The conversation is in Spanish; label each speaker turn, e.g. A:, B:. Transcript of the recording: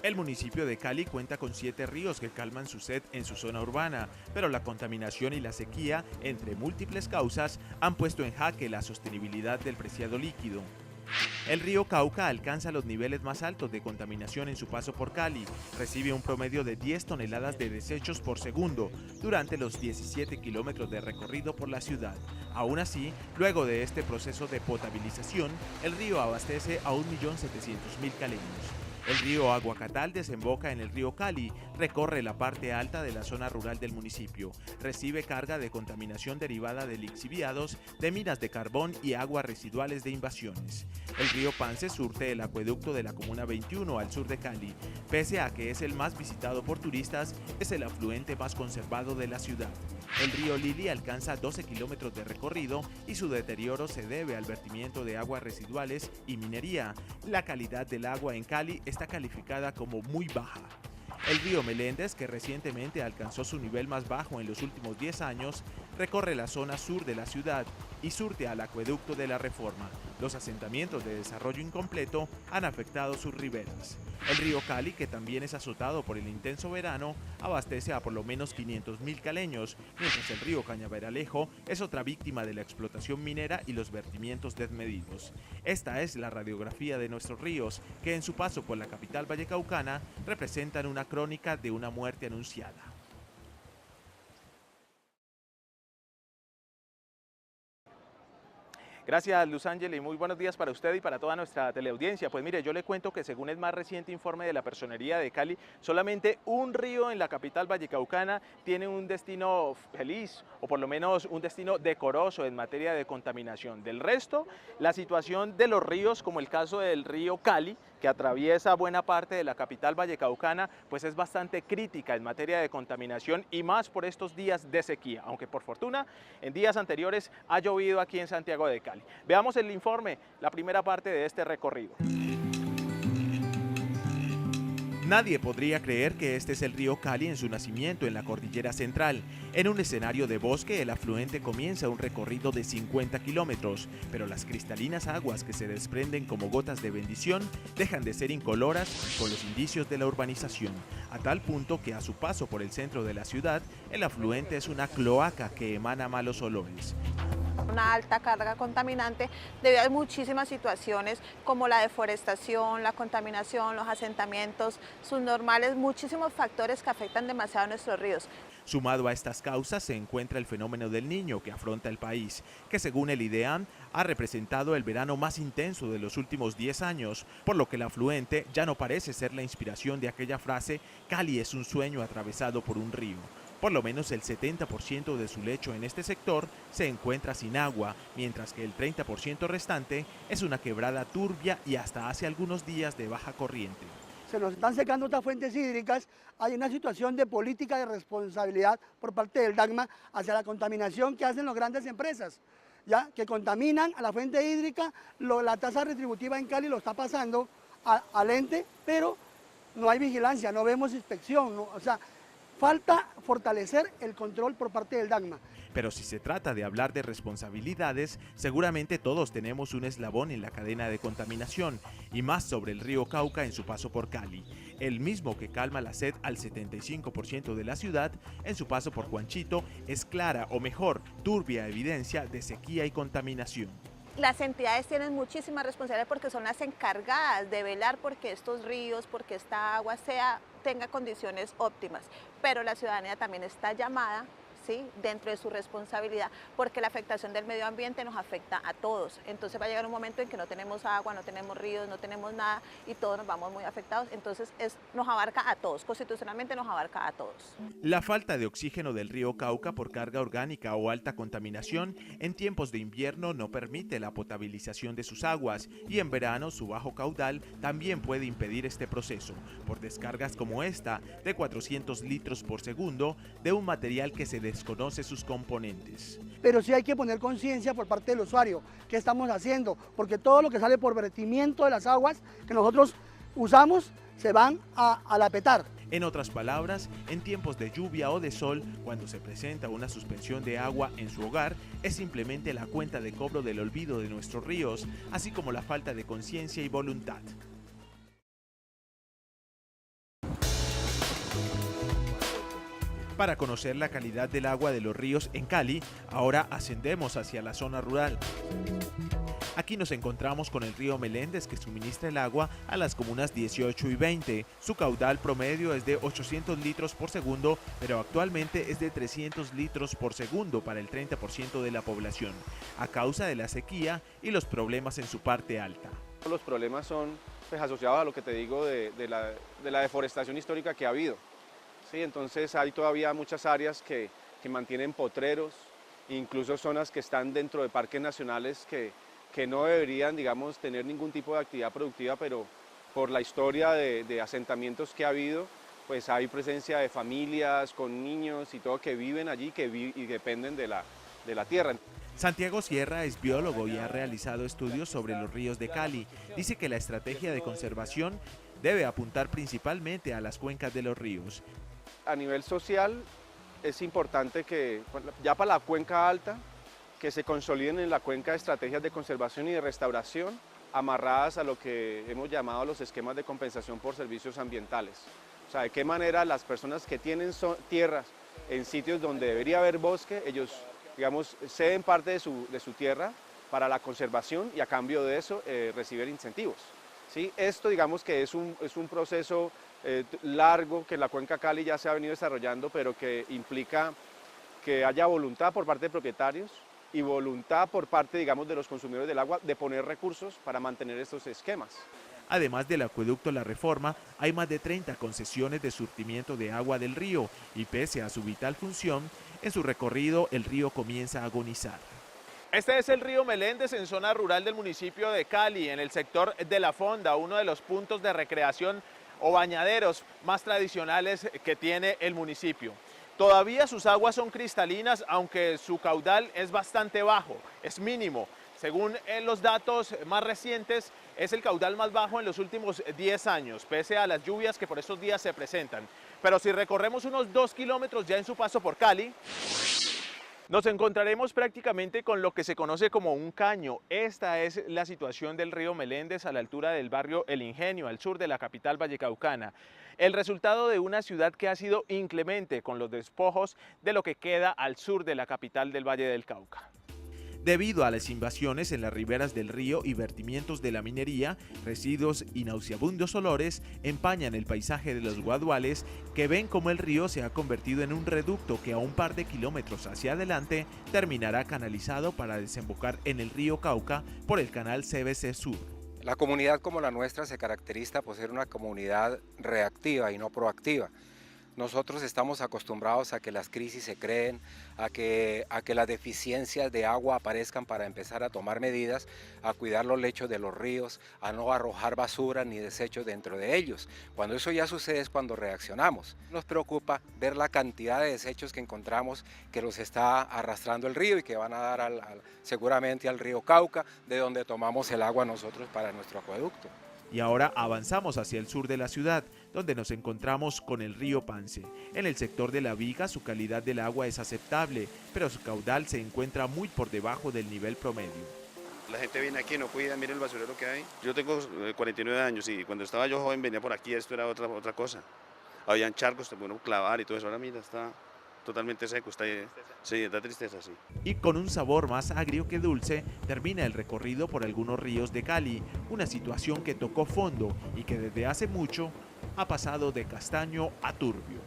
A: El municipio de Cali cuenta con 7 ríos que calman su sed en su zona urbana, pero la contaminación y la sequía, entre múltiples causas, han puesto en jaque la sostenibilidad del preciado líquido. El río Cauca alcanza los niveles más altos de contaminación en su paso por Cali. Recibe un promedio de 10 toneladas de desechos por segundo durante los 17 kilómetros de recorrido por la ciudad. Aún así, luego de este proceso de potabilización, el río abastece a 1.700.000 caleños. El río Aguacatal desemboca en el río Cali, recorre la parte alta de la zona rural del municipio, recibe carga de contaminación derivada de lixiviados, de minas de carbón y aguas residuales de invasiones. El río Pance surte el acueducto de la Comuna 21 al sur de Cali. Pese a que es el más visitado por turistas, es el afluente más conservado de la ciudad. El río Lili alcanza 12 kilómetros de recorrido y su deterioro se debe al vertimiento de aguas residuales y minería. La calidad del agua en Cali está calificada como muy baja. El río Meléndez, que recientemente alcanzó su nivel más bajo en los últimos 10 años, recorre la zona sur de la ciudad y surte al acueducto de la Reforma. Los asentamientos de desarrollo incompleto han afectado sus riberas. El río Cali, que también es azotado por el intenso verano, abastece a por lo menos 500.000 caleños, mientras el río Cañaveralejo es otra víctima de la explotación minera y los vertimientos desmedidos. Esta es la radiografía de nuestros ríos, que en su paso por la capital vallecaucana representan una crónica de una muerte anunciada. Gracias, Luz Ángela, y muy buenos días para usted y para toda nuestra teleaudiencia. Pues mire, yo le cuento que según el más reciente informe de la Personería de Cali, solamente un río en la capital vallecaucana tiene un destino feliz, o por lo menos un destino decoroso en materia de contaminación. Del resto, la situación de los ríos, como el caso del río Cali, que atraviesa buena parte de la capital vallecaucana, pues es bastante crítica en materia de contaminación y más por estos días de sequía, aunque por fortuna en días anteriores ha llovido aquí en Santiago de Cali. Veamos el informe, la primera parte de este recorrido. Nadie podría creer que este es el río Cali en su nacimiento en la cordillera central. En un escenario de bosque, el afluente comienza un recorrido de 50 kilómetros, pero las cristalinas aguas que se desprenden como gotas de bendición dejan de ser incoloras con los indicios de la urbanización, a tal punto que a su paso por el centro de la ciudad, el afluente es una cloaca que emana malos olores.
B: Una alta carga contaminante debido a muchísimas situaciones como la deforestación, la contaminación, los asentamientos subnormales, muchísimos factores que afectan demasiado a nuestros ríos.
A: Sumado a estas causas se encuentra el fenómeno del Niño que afronta el país, que según el IDEAM ha representado el verano más intenso de los últimos 10 años, por lo que el afluente ya no parece ser la inspiración de aquella frase «Cali es un sueño atravesado por un río». Por lo menos el 70% de su lecho en este sector se encuentra sin agua, mientras que el 30% restante es una quebrada turbia y hasta hace algunos días de baja corriente.
C: Se nos están secando estas fuentes hídricas, hay una situación de política de responsabilidad por parte del DACMA hacia la contaminación que hacen las grandes empresas, ya que contaminan a la fuente hídrica, la tasa retributiva en Cali lo está pasando al ente, pero no hay vigilancia, no vemos inspección, o sea, falta fortalecer el control por parte del DACMA.
A: Pero si se trata de hablar de responsabilidades, seguramente todos tenemos un eslabón en la cadena de contaminación, y más sobre el río Cauca en su paso por Cali. El mismo que calma la sed al 75% de la ciudad, en su paso por Juanchito, es clara o mejor, turbia evidencia de sequía y contaminación.
B: Las entidades tienen muchísima responsabilidad porque son las encargadas de velar porque estos ríos, porque esta agua tenga condiciones óptimas, pero la ciudadanía también está llamada, ¿sí?, dentro de su responsabilidad, porque la afectación del medio ambiente nos afecta a todos. Entonces va a llegar un momento en que no tenemos agua, no tenemos ríos, no tenemos nada y todos nos vamos muy afectados. Entonces nos abarca a todos, constitucionalmente nos abarca a todos.
A: La falta de oxígeno del río Cauca por carga orgánica o alta contaminación en tiempos de invierno no permite la potabilización de sus aguas y en verano su bajo caudal también puede impedir este proceso por descargas como esta de 400 litros por segundo de un material que se desconoce sus componentes.
C: Pero sí hay que poner conciencia por parte del usuario, qué estamos haciendo, porque todo lo que sale por vertimiento de las aguas que nosotros usamos se van a la petar.
A: En otras palabras, en tiempos de lluvia o de sol, cuando se presenta una suspensión de agua en su hogar, es simplemente la cuenta de cobro del olvido de nuestros ríos, así como la falta de conciencia y voluntad. Para conocer la calidad del agua de los ríos en Cali, ahora ascendemos hacia la zona rural. Aquí nos encontramos con el río Meléndez, que suministra el agua a las comunas 18 y 20. Su caudal promedio es de 800 litros por segundo, pero actualmente es de 300 litros por segundo para el 30% de la población, a causa de la sequía y los problemas en su parte alta.
D: Los problemas son pues, asociados a lo que te digo de la deforestación histórica que ha habido. Sí, entonces hay todavía muchas áreas que mantienen potreros, incluso zonas que están dentro de parques nacionales que no deberían, digamos, tener ningún tipo de actividad productiva, pero por la historia de asentamientos que ha habido, pues hay presencia de familias con niños y todo que viven allí y dependen de la tierra.
A: Santiago Sierra es biólogo y ha realizado estudios sobre los ríos de Cali. Dice que la estrategia de conservación debe apuntar principalmente a las cuencas de los ríos.
D: A nivel social es importante que ya para la cuenca alta, que se consoliden en la cuenca estrategias de conservación y de restauración amarradas a lo que hemos llamado los esquemas de compensación por servicios ambientales. O sea, de qué manera las personas que tienen tierras en sitios donde debería haber bosque, ellos, digamos, ceden parte de su tierra para la conservación y a cambio de eso reciben incentivos. ¿Sí? Esto, digamos, que es un proceso largo que en la cuenca Cali ya se ha venido desarrollando, pero que implica que haya voluntad por parte de propietarios y voluntad por parte, digamos, de los consumidores del agua de poner recursos para mantener estos esquemas.
A: Además del acueducto La Reforma, hay más de 30 concesiones de surtimiento de agua del río y pese a su vital función, en su recorrido el río comienza a agonizar. Este es el río Meléndez en zona rural del municipio de Cali, en el sector de La Fonda, uno de los puntos de recreación o bañaderos más tradicionales que tiene el municipio. Todavía sus aguas son cristalinas, aunque su caudal es bastante bajo, es mínimo. Según los datos más recientes, es el caudal más bajo en los últimos 10 años, pese a las lluvias que por estos días se presentan. Pero si recorremos unos 2 kilómetros ya en su paso por Cali, nos encontraremos prácticamente con lo que se conoce como un caño. Esta es la situación del río Meléndez a la altura del barrio El Ingenio, al sur de la capital vallecaucana. El resultado de una ciudad que ha sido inclemente con los despojos de lo que queda al sur de la capital del Valle del Cauca. Debido a las invasiones en las riberas del río y vertimientos de la minería, residuos y nauseabundos olores empañan el paisaje de los guaduales que ven como el río se ha convertido en un reducto que a un par de kilómetros hacia adelante terminará canalizado para desembocar en el río Cauca por el canal CBC Sur.
E: La comunidad como la nuestra se caracteriza por ser una comunidad reactiva y no proactiva. Nosotros estamos acostumbrados a que las crisis se creen, a que las deficiencias de agua aparezcan para empezar a tomar medidas, a cuidar los lechos de los ríos, a no arrojar basura ni desechos dentro de ellos. Cuando eso ya sucede es cuando reaccionamos. Nos preocupa ver la cantidad de desechos que encontramos que los está arrastrando el río y que van a dar seguramente al río Cauca, de donde tomamos el agua nosotros para nuestro acueducto.
A: Y ahora avanzamos hacia el sur de la ciudad, donde nos encontramos con el río Pance. En el sector de La Viga su calidad del agua es aceptable, pero su caudal se encuentra muy por debajo del nivel promedio.
F: La gente viene aquí, no cuida, mire el basurero que hay. Yo tengo 49 años y cuando estaba yo joven venía por aquí, esto era otra cosa. Habían charcos, te pueden clavar y todo eso, ahora mira, está totalmente seco, sí, da tristeza, sí.
A: Y con un sabor más agrio que dulce, termina el recorrido por algunos ríos de Cali, una situación que tocó fondo y que desde hace mucho ha pasado de castaño a turbio.